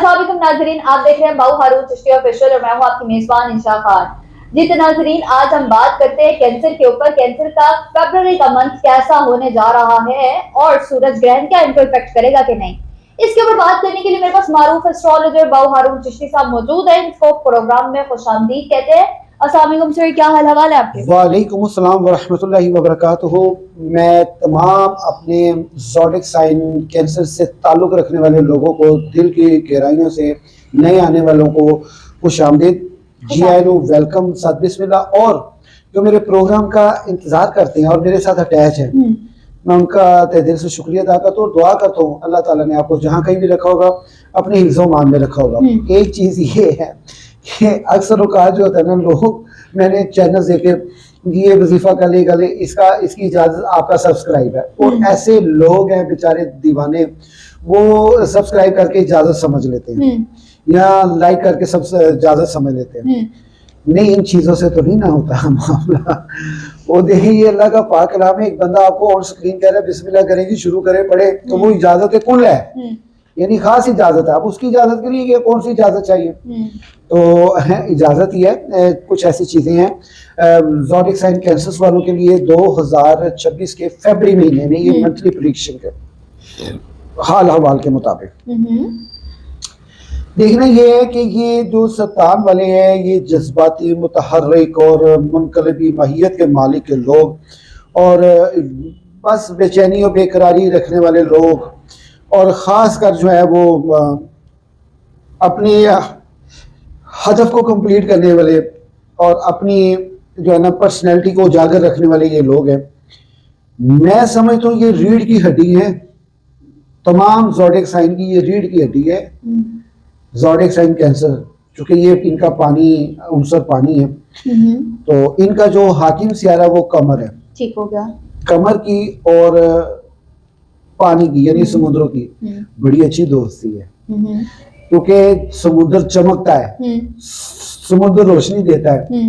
अस्सलाम वालेकुम नाज़रीन, आप देख रहे हैं बाऊ हारून चिश्ती ऑफिशियल और मैं हूं आपकी मेजबान इंशा खान। जी तो नाज़रीन, आज हम बात करते हैं कैंसर के ऊपर। कैंसर का फरवरी का मंथ कैसा होने जा रहा है और सूरज ग्रहण क्या इनको इफेक्ट करेगा कि नहीं, इसके ऊपर बात करने के लिए मेरे पास मारूफ एस्ट्रोलॉजर बाऊ हारून चिश्ती साहब मौजूद है। इनको प्रोग्राम में खुशामदीद कहते हैं। अस्सलाम वालेकुम सर, क्या हाल हवाल है आपके? वालेकुम अस्सलाम वरहमतुल्लाहि वबरकातुहू। मैं तमाम अपने ज़ोडिक साइन कैंसर से ताल्लुक़ रखने वाले लोगों को दिल की गहराइयों से, नए आने वालों को खुशामदीद, जी आई नो, वेलकम, सद बिस्मिल्लाह। और जो मेरे प्रोग्राम का इंतज़ार करते हैं और मेरे साथ अटैच हैं, मैं उनका तहे दिल से शुक्रिया अदा करता हूँ। दुआ करता हूँ अल्लाह ताला ने आपको जहाँ कहीं भी रखा होगा अपने हिफ्ज़ व मान में रखा होगा। एक चीज़ ये है कि अक्सर औकात जो होता है ना, लोग, मैंने चैनल देखे ये वजीफा कर ले इसकी इजाज़त आपका सब्सक्राइब है, और ऐसे लोग हैं बेचारे दीवाने, वो सब्सक्राइब करके इजाज़त समझ लेते हैं या लाइक करके सब इजाज़त समझ लेते हैं। नहीं, इन चीज़ों से तो नहीं ना होता मामला। वो देखिए, ये अल्लाह का पाक कलाम है। एक बंदा आपको ऑन स्क्रीन कह रहा है बिस्मिल्लाह करेंगे, शुरू करे, पढ़े, तो वो इजाज़त कुल है, यानी खास इजाज़त है। अब उसकी इजाज़त के लिए ये कौन सी इजाज़त चाहिए? तो इजाज़त ही है। कुछ ऐसी चीज़ें हैं ज़ोडिक साइन कैंसर वालों के लिए 2026 के फरवरी महीने में, ये मंथली प्रेडिक्शन के हाल हवाल के मुताबिक देखना ये है कि ये जो सरतान वाले हैं, ये जज्बाती, मुतहर्रिक और मुनकलबी माहियत के मालिक के लोग, और बस बेचैनी और बेकरारी रखने वाले लोग, और ख़ास कर जो है वो अपने हदफ को कंप्लीट करने वाले और अपनी जो है ना पर्सनैलिटी को उजागर रखने वाले ये लोग हैं। मैं समझता हूँ ये रीढ़ की हड्डी है तमाम ज़ोडिक साइन की, ये रीढ़ की हड्डी है ज़ोडिक साइन कैंसर, क्योंकि ये इनका पानी, उनसर पानी है। तो इनका जो हाकिम सियारा वो कमर है, ठीक हो गया, कमर की और पानी की यानी समुद्रों की बड़ी अच्छी दोस्ती है, क्योंकि समुद्र चमकता है, समुद्र रोशनी देता है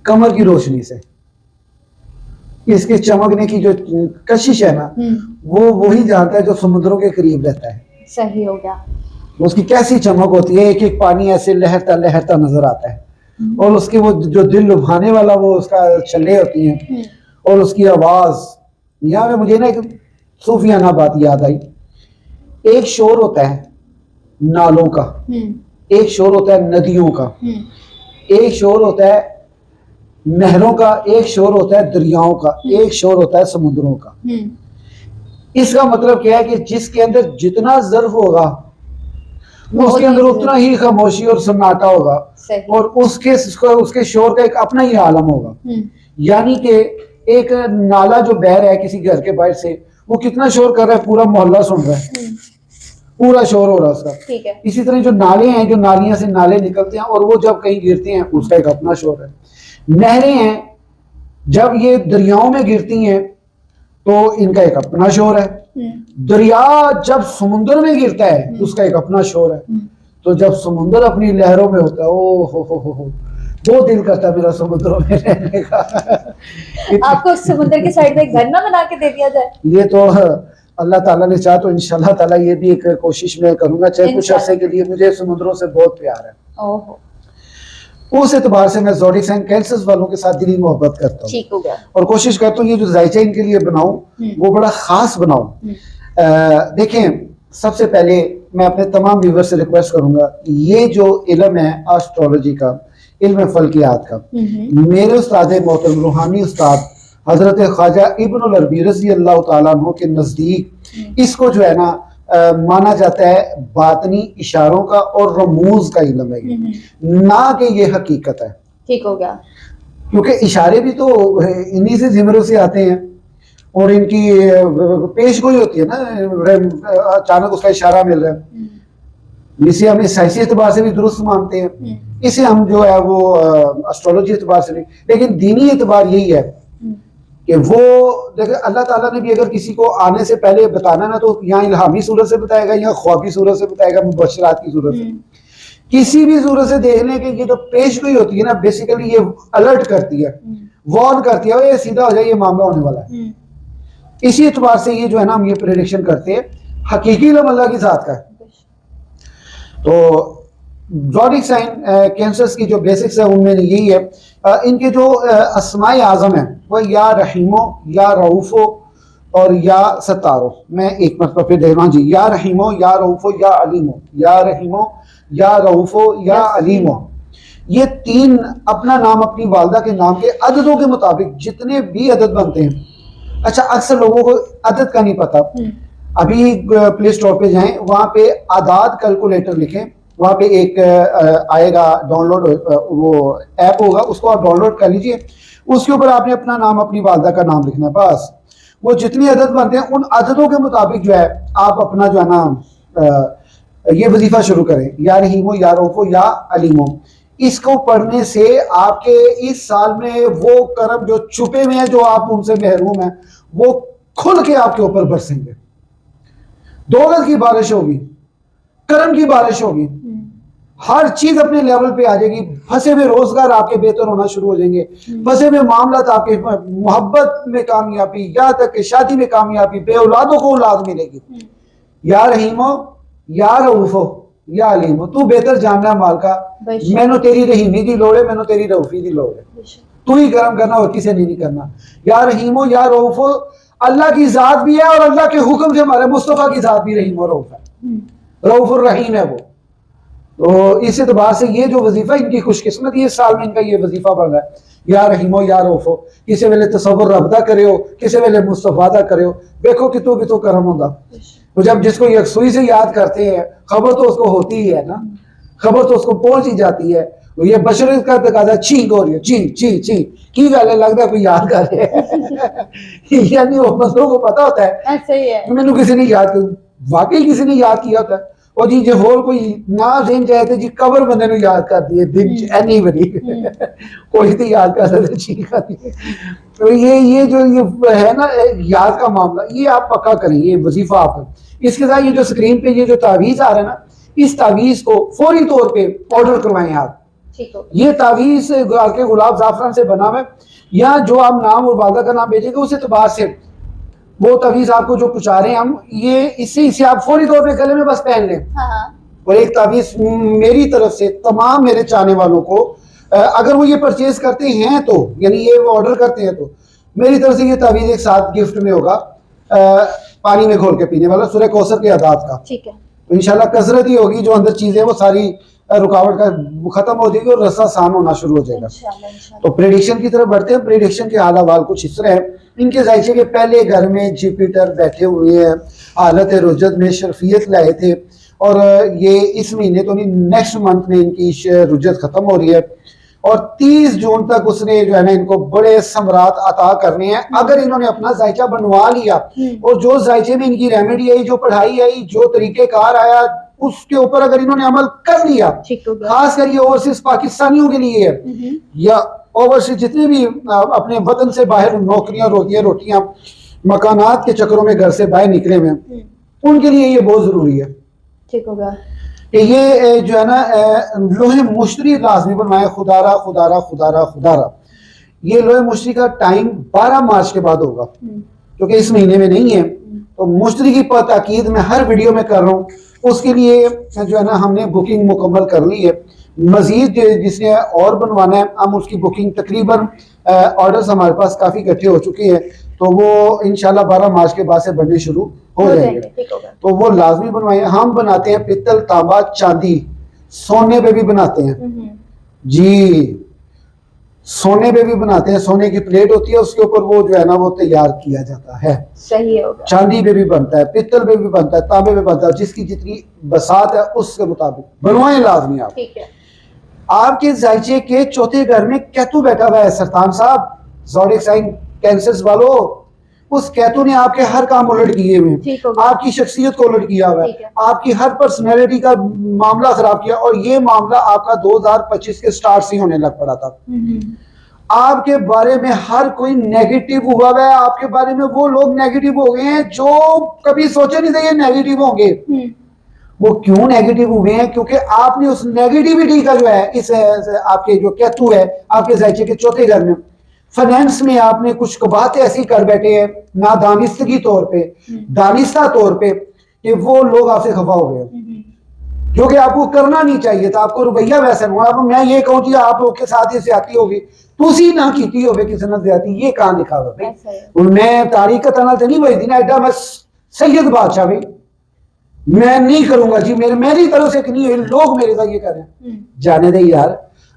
कमर की रोशनी से। इसके चमकने की जो कशिश है ना, वो वही जानता है जो समुद्रों के करीब रहता है। सही हो गया। उसकी कैसी चमक होती है, एक एक पानी ऐसे लहरता लहरता नजर आता है, और उसके वो जो दिल लुभाने वाला वो उसका छल्ले होती हैं, और उसकी आवाज। यहाँ पे मुझे ना एक सूफियाना बात याद आई। एक शोर होता है नालों का, एक शोर होता है नदियों का, एक शोर होता है नहरों का, एक शोर होता है दरियाओं का, एक शोर होता है समुद्रों का। इसका मतलब क्या है कि जिसके अंदर जितना ज़र्फ होगा उसके अंदर उतना ही खामोशी और सन्नाटा होगा, और उसके शोर का एक अपना ही आलम होगा। यानी कि एक नाला जो बह रहा है किसी घर के बाहर से, वो कितना शोर कर रहा है, पूरा मोहल्ला सुन रहा है, पूरा शोर हो रहा है उसका। ठीक है। इसी तरह जो नाले हैं, जो नालियां से नाले निकलते हैं और वो जब कहीं गिरते हैं उसका एक अपना शोर है। नहरें हैं, जब ये दरियाओं में गिरती हैं तो इनका एक अपना शोर है। दरिया जब समुद्र में गिरता है उसका एक अपना शोर है। तो जब समुद्र अपनी लहरों में होता है, ओ हो, वो दिल करता है मेरा समुद्रों में रहने का। आपको समुद्र के साइड में घर ना बना के दे दिया जाए। ये तो अल्लाह ताला ने चाहा तो इंशाल्लाह ताला ये भी एक कोशिश मैं करूंगा, चाहे कुछ अर्से के लिए। मुझे समुद्रों से बहुत प्यार है। उस एतबार से मैं ज़ोडिक साइन कैंसर वालों के साथ दिली मोहब्बत करता हूँ। ठीक हो गया। और कोशिश करता हूँ ये जो जायचा इनके लिए बनाऊं वो बड़ा खास बनाऊं। देखें, सबसे पहले मैं अपने तमाम व्यूअर्स से रिक्वेस्ट करूंगा, ये जो इल्म है एस्ट्रोलॉजी का, इल्म फल्कियात का, मेरे उस्ताद मोहतरम रूहानी उस्ताद हजरत ख्वाजा इब्नुल अरबी रज़ी अल्लाह ताला अन्हु के नज़दीक इसको जो है ना माना जाता है बातनी इशारों का और रमूज का इल्म है, ना कि ये हकीकत है। ठीक हो गया। क्योंकि इशारे भी तो इन्हीं से जिमरों से आते हैं, और इनकी पेश गोई होती है ना, अचानक उसका इशारा मिल रहा है, इसे हम सियासी एतबार से भी दुरुस्त मानते हैं, इसे हम जो है वो एस्ट्रोलॉजी एतबार से नहीं, लेकिन दीनी एतबार यही है कि वो देखिए अल्लाह ताला ने भी अगर किसी को आने से पहले बताना ना, तो यहाँ इल्हामी सूरत से बताएगा, यहाँ ख्वाबी सूरत से बताएगा, मुबशरात की सूरत से, किसी भी सूरत से देखने के। ये तो पेश गोई होती है ना, बेसिकली ये अलर्ट करती है, वार्न करती है, ये सीधा हो जाए, ये मामला होने वाला है। इसी एतबार से ये जो है ना हम ये प्रेडिक्शन करते हैं, हकीकी इल्म अल्लाह की ज़ात का है। तो ज़ोडिक साइन कैंसर्स की जो बेसिक्स है उनमें यही है। इनके जो अस्माए आज़म है वो या रहीमो, या रऊफ़ो और या सत्तारो। मैं एक मरतबा फिर देख रहा हूँ जी, या रहीमो, या रऊफ़ो, या अलीमो, या रहीमो, या रऊफ़ो, या अलीमो। ये तीन अपना नाम अपनी वालदा के नाम के अददों के मुताबिक जितने भी अदद बनते हैं। अच्छा, अक्सर लोगों को अदद का नहीं पता। अभी प्ले स्टोर पे जाएं, वहाँ पे आदाद कैलकुलेटर लिखें, वहाँ पे एक आएगा डाउनलोड, वो ऐप होगा, उसको आप डाउनलोड कर लीजिए। उसके ऊपर आपने अपना नाम अपनी वालदा का नाम लिखना है, बस वो जितनी अदद बनते हैं उन अददों के मुताबिक जो है आप अपना जो है ना ये वजीफा शुरू करें, या रहीमो, या रऊफ़ो, या अलीमो। इसको पढ़ने से आपके इस साल में वो करम जो छुपे हुए हैं, जो आप उनसे महरूम हैं, वो खुल के आपके ऊपर बरसेंगे। दौलत की बारिश होगी, करम की बारिश होगी, हर चीज अपने लेवल पे आ जाएगी। फंसे हुए रोजगार आपके बेहतर होना शुरू हो जाएंगे, फंसे हुए मामला आपके मोहब्बत में कामयाबी, यहाँ तक कि शादी में कामयाबी, बे औलादों को औलाद मिलेगी। या रहीमो, या रऊफ़ो, या अलीमो, तू बेहतर जानना माल का, मैंने तेरी रहीमी की लोड़ है, मैंने तेरी रऊफ़ी की लोड़ है, तू ही करम करना और किसी ने नहीं करना। या रहीमो, या रऊफ़ो अल्लाह की जात भी है और अल्लाह के हुक्म से हमारे मुस्तफ़ा की जात भी रहीम और रऊफ़ है, रऊफ़ुर रहीम है वो। तो इस एतबार से ये जो वजीफा इनकी खुशकिस्मती इस साल में इनका ये वजीफा बन रहा है, या रहीमो, या रऊफ़ो। किसी वेले तसव्वुर रब दा करे हो, किसी वेले मुस्तफ़ा दा करे हो, देखो कि तू भी तो करम होगा। तो जब जिसको यकसुई से याद करते हैं, खबर तो उसको होती ही है ना, खबर तो उसको पहुंच ही जाती है। तो ये बशर का तकाजा छींक हो रही है, ची ची ची की गल है, लगता है कोई याद कर रहे हैं यानी वो मसलों को पता होता है, सही है, मैंने किसी ने याद किया, वाकई किसी ने याद किया होता है। और जी जो होर कोई ना देन जाए थे जी कबर बंदे ने याद कर दिए, दिन एनीबडी कोई तो याद कर सकते ठीक कर दिए। तो ये जो ये है ना याद का मामला, ये आप पक्का करें, ये वजीफा आप। इसके साथ ये जो स्क्रीन पे ये जो तावीज आ रहा है ना, इस तावीज को फौरी तौर पे ऑर्डर करवाएं आप। ये तावीज के गुलाब जाफरान से बना हुआ है, या जो आप नाम और वालदा का नाम भेजेंगे उस एतबार से वो तावीज आपको जो पहुंचा रहे हैं हम, ये इसे आप फौरी तौर पे गले में बस पहन लें। और एक तावीज मेरी तरफ से तमाम मेरे चाहने वालों को, अगर वो ये परचेज करते हैं तो, यानी ये वो ऑर्डर करते हैं तो मेरी तरफ से ये तावीज एक साथ गिफ्ट में होगा, पानी में घोल के पीने वाला, सूरह कौसर के आदात का। ठीक है, तो इंशाल्लाह कसरत ही होगी, जो अंदर चीजें वो सारी रुकावट का खत्म हो जाएगी और रास्ता आसान होना शुरू हो जाएगा। तो प्रेडिक्शन की तरफ बढ़ते हैं। प्रेडिक्शन के हाल अहवाल कुछ इस तरह है। इनके जायचे के पहले घर में जुपिटर बैठे हुए हैं, हालत रुजत में शर्फियत लाए थे, और ये इस महीने तो नहीं, नेक्स्ट मंथ में इनकी रुजत खत्म हो रही है, और 30 जून तक उसने जो है ना इनको बड़े समरात अता करने हैं अगर इन्होंने अपना जायचा बनवा लिया। और जो जायचे में इनकी रेमेडी आई, जो पढ़ाई आई, जो तरीकेकार आया, उसके ऊपर अगर इन्होंने अमल कर लिया, खास कर ये ओवरसीज पाकिस्तानियों के लिए है, या ओवरसीज जितने भी अपने वतन से बाहर नौकरियां, रोटियां मकानात के चक्करों में घर से बाहर निकले हुए, उनके लिए ये बहुत जरूरी है। ठीक होगा कि ये जो है ना लोहे मुश्तरी लाजमी बनवाए, खुदारा खुदारा खुदारा खुदारा। ये लोहे मुश्तरी का टाइम 12 मार्च के बाद होगा, क्योंकि इस महीने में नहीं है। तो मुश्तरी की ताकीद मैं हर वीडियो में कर रहा हूँ, उसके लिए जो है ना हमने बुकिंग मुकम्मल कर ली है। मजीद जिसने और बनवाना है, हम उसकी बुकिंग तकरीबन ऑर्डर्स हमारे पास काफ़ी इकट्ठे हो चुके हैं, तो वो इंशाल्लाह 12 मार्च के बाद से बनने शुरू हो जाएंगे। तो वो लाजमी बनवाए। हम बनाते हैं पित्तल, तांबा, चांदी, सोने पे भी बनाते हैं जी, सोने पे भी बनाते हैं। सोने की प्लेट होती है, उसके ऊपर वो जो है ना वो तैयार किया जाता है। सही होगा। चांदी पे भी बनता है, पित्तल पे भी बनता है, तांबे पे बनता है, जिसकी जितनी बसात है उसके मुताबिक बनवाएं लाजमी आप। ठीक है। आपके जायचे के चौथे घर में केतु बैठा हुआ है सरतान साहब, ज़ोडिक साइन कैंसर्स वालों, उस केतु ने आपके हर काम उलट किए हुए हैं, आपकी शख्सियत को उलट किया हुआ है, आपकी हर पर्सनैलिटी का मामला खराब किया। और ये मामला आपका 2025 के स्टार्ट से होने लग पड़ा था। आपके बारे में हर कोई नेगेटिव हुआ है, आपके बारे में वो लोग नेगेटिव हो गए हैं जो कभी सोचे नहीं थे ये नेगेटिव होंगे। वो क्यों नेगेटिव हुए हैं? क्योंकि आपने उस नेगेटिविटी का जो है, इस आपके जो केतु है आपके जायचे के चौथे घर में, फाइनेंस में आपने कुछ बातें ऐसी कर बैठे हैं नादानिस्तगी तौर पे, दानिस्ता तौर पे, कि वो लोग आपसे खफा हो गए, जो कि आपको करना नहीं चाहिए था, आपको रवैया वैसे हुआ। अब मैं ये कहूँ कि आपके साथ ही ज्यादती होगी, तुसी ना की होवे किसी ने ज्यादती, ये कहां लिखा हुआ भाई? और मैं तारीख का तना नहीं बजती ना एडा, मैं सैयद बादशाह भाई मैं नहीं करूंगा जी, मेरी तरफ से नहीं है, लोग मेरे साथ ये कर रहे हैं। जाने दे यार,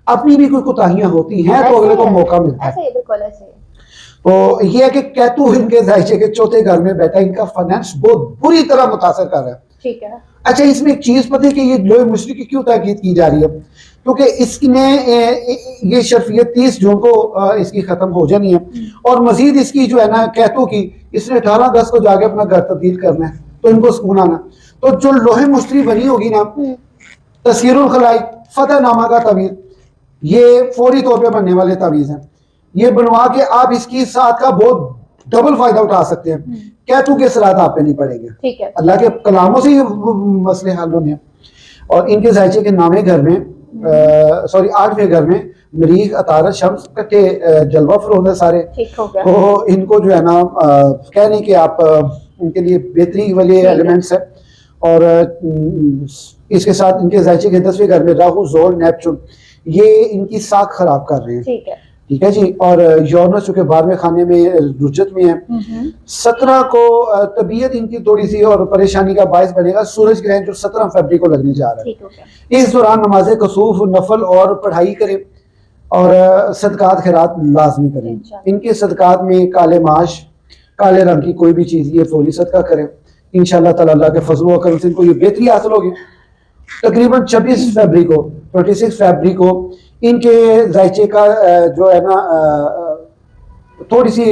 अपनी भी कोई कोताहियां होती हैं तो अगले को मौका मिलता है। तो ये है कि कैतू इनके जायचे के चौथे घर में बैठा, इनका फाइनेंस बहुत बुरी तरह मुतासर कर रहा है। ठीक है। अच्छा, इसमें एक चीज पता है कि ये लोहे मुश्री की क्यों ताकीद की जा रही है? क्योंकि इसने ये शर्फियत 30 जून को इसकी खत्म हो जानी है, और मजीद इसकी जो है ना कैतू की, इसने 18 अगस्त को जाके अपना घर तब्दील करना है, तो इनको सुकून आना। तो जो लोहे मुश्री बनी होगी ना, तस्वीरुल खलाइक फतहनामा का तवीज, ये फौरी तौर पे बनने वाले तवीज हैं। ये बनवा के आप इसकी साथ का बहुत डबल फायदा उठा सकते हैं। कैतू के असरात आप पे नहीं पड़ेंगे। ठीक है, अल्लाह के कलामों से ये मसले हल होने हैं। और इनके जायचे के नामे घर में सॉरी 8वें घर में मरीख, अतारत, शम्स के जलवा फरोज है सारे। तो इनको जो है ना कहने कि आप उनके लिए बेहतरी वाले एलिमेंट्स है। और इसके साथ इनके जायचे के 10वें घर में राहु, जोर, नेपचून, ये इनकी साख खराब कर रहे हैं। ठीक है जी। और यूरेनस चूंकि 12वें खाने में रुजत में है, 17 को तबीयत इनकी थोड़ी सी और परेशानी का बायस बनेगा। सूरज ग्रहण जो 17 फरवरी को लगने जा रहा है। इस दौरान नमाज कसूफ, नफल और पढ़ाई करें, और सदकात खैरात लाजमी करें। इनके सदकात में काले माश, काले रंग की कोई भी चीज, ये फौरी सदका करें। इंशाअल्लाह ताला अल्लाह के फजल व करम से इनको ये बेहतरी हासिल होगी। तकरीबन 26 फरवरी को 26 फरवरी को इनके जायचे का जो है ना थोड़ी सी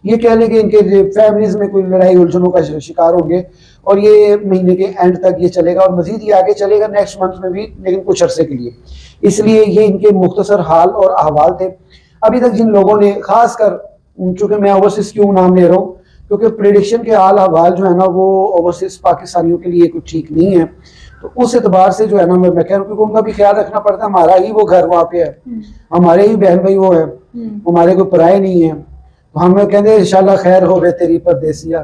ये कह लें कि इनके फैमिलीज में कोई लड़ाई उलझनों का शिकार होंगे, और ये महीने के एंड तक ये चलेगा, और मजीद ये आगे चलेगा नेक्स्ट मंथ में भी, लेकिन कुछ अरसे के लिए। इसलिए ये इनके मुख्तसर हाल और अहवाल थे। अभी तक जिन लोगों ने, खासकर चूंकि मैं ओवरसीज क्यों नाम ले रहा हूँ, क्योंकि प्रेडिक्शन के हाल अहवाल जो है ना वो ओवरसीज पाकिस्तानियों के लिए कुछ ठीक नहीं है। तो उस एतबार से जो है ना मैं कह रहा हूँ कि उनका भी ख्याल रखना पड़ता है। हमारा ही वो घर वहाँ पे है, हमारे ही बहन भाई वो है, हमारे कोई पराए नहीं है। तो हम कहते हैं इंशाल्लाह खैर हो गए तेरी परदेसिया।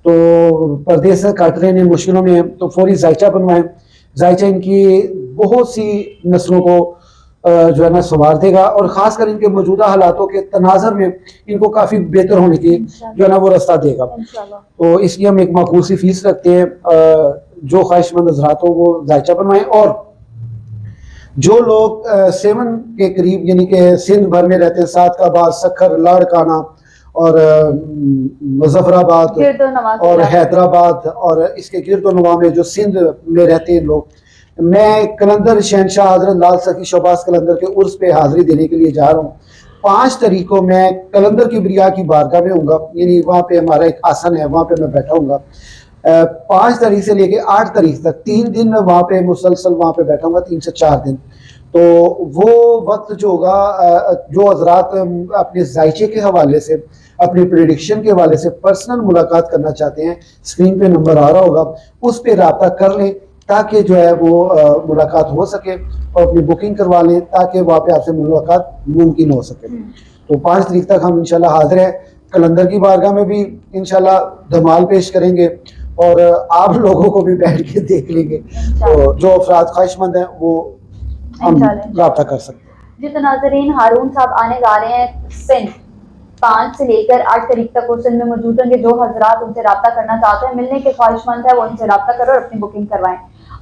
तो परदेस काट रहे हैं, मुश्किलों में है, तो फौरी जायचा बनवाएं। जायचा इनकी बहुत सी नस्लों को जो है ना संवार देगा, और खासकर इनके मौजूदा हालातों के तनाजर में इनको काफी बेहतर होने की जो है ना वो रास्ता देगा। तो इसलिए हम एक माकूल सी फीस रखते हैं। जो ख्वाहिशमंद हज़रात हो वो जायचा बनवाएं। और जो लोग 7 के करीब यानी कि सिंध भर में रहते हैं, सादकाबाद, सखर, लाड़काना और मुजफ्फराबाद और हैदराबाद और इसके गिरदोनवा में जो सिंध में रहते हैं लोग, मैं कलंदर शहनशाह हजरत लाल सखी शोबास कलंदर के उर्स पे हाजिरी देने के लिए जा रहा हूँ। 5 तारीख को मैं कलंदर की ब्रिया की बारगाह में हूँगा, यानी वहाँ पे हमारा एक आसन है, वहाँ पे मैं बैठा हूँगा। 5 तारीख से लेके 8 तारीख तक 3 दिन मैं वहाँ पे मुसलसल वहाँ पे बैठा हूँगा, 3 से 4 दिन। तो वो वक्त जो होगा, जो हजरात अपने जायचे के हवाले से, अपने प्रेडिक्शन के हवाले से पर्सनल मुलाकात करना चाहते हैं, स्क्रीन पे नंबर आ रहा होगा, उस पर रब्ता कर लें ताकि जो है वो मुलाकात हो सके, और अपनी बुकिंग करवा लें ताकि वहाँ पे आपसे मुलाकात मुमकिन हो सके। तो 5 तारीख तक हम इंशाल्लाह हाजिर हैं। कलंदर की बारगाह में भी इंशाल्लाह धमाल पेश करेंगे, और आप लोगों को भी बैठ के देख लेंगे। तो जो अफराद ख्वाहिशमंद हैं वो हम रब्ता कर सकते हैं। जी तो नाज़रीन, हारून साहब आने जा रहे हैं सिंध। 5 से लेकर 8 तारीख तक वो सिंध में मौजूद होंगे। जो हजरात उनसे रब्ता करना चाहते हैं, मिलने के ख्वाहिशमंद है, वो उनसे रब्ता करो और अपनी बुकिंग करवाएं।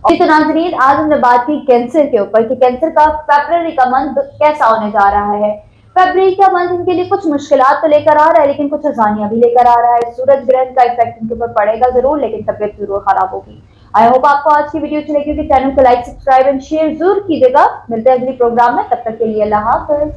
और तो नाज़रीन, आज हमने बात की कैंसर के ऊपर कि कैंसर का फरवरी का मंथ कैसा होने जा रहा है। फरवरी का मंथ इनके लिए कुछ मुश्किलात तो लेकर आ रहा है, लेकिन कुछ आसानियां भी लेकर आ रहा है। सूरज ग्रहण का इफेक्ट इनके ऊपर पड़ेगा जरूर, लेकिन तबियत जरूर खराब होगी। आई होप आपको आज की वीडियो अच्छी लगी। चैनल को लाइक, सब्सक्राइब एंड शेयर जरूर कीजिएगा। मिलते हैं अगली प्रोग्राम में, तब तक के लिए अल्लाह हाफ़िज़।